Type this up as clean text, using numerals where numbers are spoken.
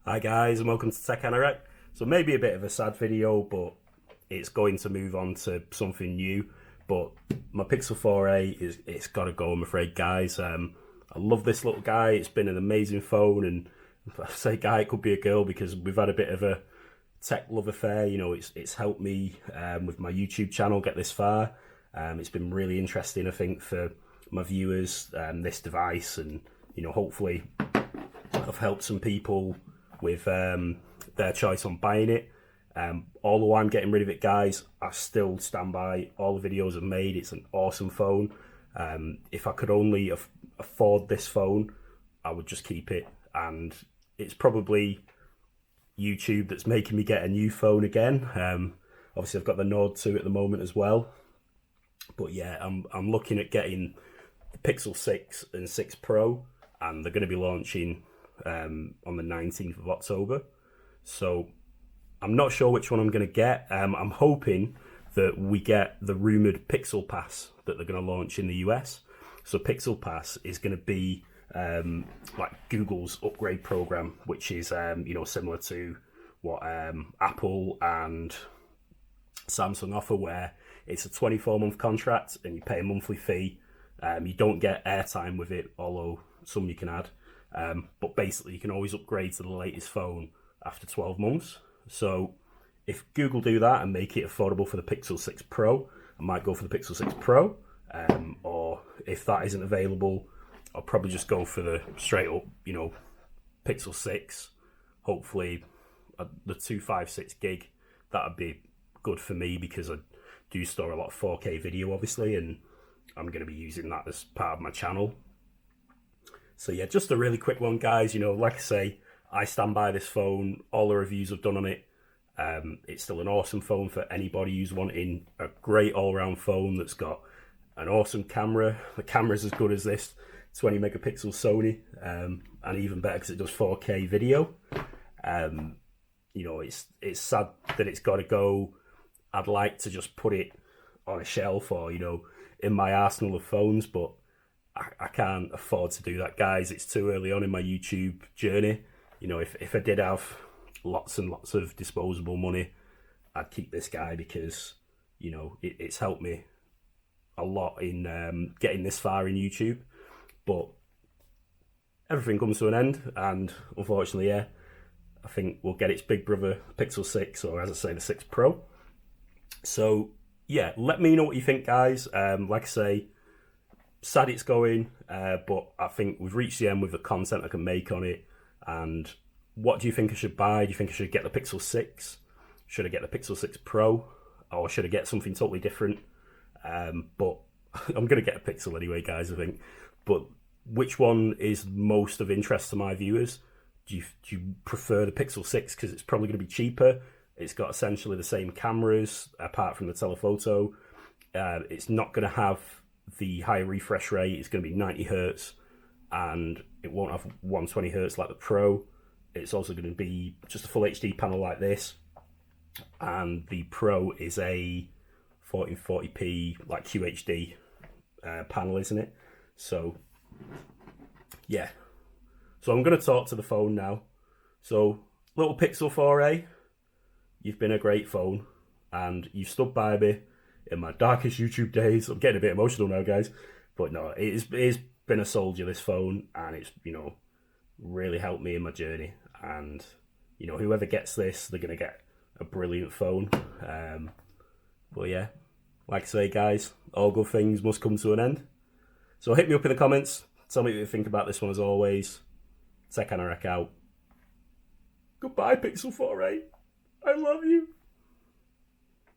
Hi guys and welcome to Tech Anorak. So maybe a bit of a sad video, but it's going to move on to something new. But my Pixel 4a it's got to go, I'm afraid, guys. I love this little guy. It's been an amazing phone, and if I say guy, it could be a girl because we've had a bit of a tech love affair. You know, it's helped me with my YouTube channel get this far. It's been really interesting, I think, for my viewers, this device, and you know, hopefully I've helped some people with their choice on buying it. Although I'm getting rid of it, guys, I still stand by all the videos I've made. It's an awesome phone. If I could only afford this phone, I would just keep it. And it's probably YouTube that's making me get a new phone again. Obviously, I've got the Nord 2 at the moment as well. But yeah, I'm looking at getting the Pixel 6 and 6 Pro, and they're going to be launching on the 19th of October. So I'm not sure which one I'm going to get. I'm hoping that we get the rumoured Pixel Pass that they're going to launch in the US. So Pixel Pass is going to be like Google's upgrade program, which is you know, similar to what Apple and Samsung offer, where it's a 24-month contract and you pay a monthly fee. You don't get airtime with it, although some you can add. But basically, you can always upgrade to the latest phone after 12 months. So if Google do that and make it affordable for the Pixel 6 Pro, I might go for the Pixel 6 Pro. Or if that isn't available, I'll probably just go for the straight up, you know, Pixel 6. Hopefully, the 256 gig, that would be good for me because I do store a lot of 4K video, obviously, and I'm going to be using that as part of my channel. So yeah, just a really quick one, guys. You know, like I say, I stand by this phone. All the reviews I've done on it. It's still an awesome phone for anybody who's wanting a great all-round phone that's got an awesome camera. The camera's as good as this 20 megapixel Sony, and even better because it does 4K video. You know, it's sad that it's got to go. I'd like to just put it on a shelf or, you know, in my arsenal of phones, but I can't afford to do that, guys. It's too early on in my YouTube journey. You know, if I did have lots and lots of disposable money, I'd keep this guy because, you know, it's helped me a lot in getting this far in YouTube. But everything comes to an end, and unfortunately, yeah, I think we'll get its big brother, Pixel 6, or as I say, the 6 Pro. So, yeah, let me know what you think, guys. Like I say, sad it's going, but I think we've reached the end with the content I can make on it. And what do you think I should buy? Do you think I should get the Pixel 6? Should I get the Pixel 6 Pro? Or should I get something totally different? But I'm going to get a Pixel anyway, guys, I think. But which one is most of interest to my viewers? Do you prefer the Pixel 6 because it's probably going to be cheaper? It's got essentially the same cameras, apart from the telephoto. It's not going to have the higher refresh rate. It's going to be 90 hertz, and it won't have 120 hertz like the Pro. It's also going to be just a full HD panel like this, and the Pro is a 1440p like QHD panel, isn't it? So yeah, so I'm going to talk to the phone now. So little Pixel 4a, you've been a great phone, and you've stood by me in my darkest YouTube days. I'm getting a bit emotional now, guys, but no, it's been a soldier, this phone, and it's, you know, really helped me in my journey. And you know, whoever gets this, they're gonna get a brilliant phone. But yeah, like I say, guys, all good things must come to an end. So hit me up in the comments, tell me what you think about this one. As always, Tech Anorak out. Goodbye, Pixel 4a. I love you.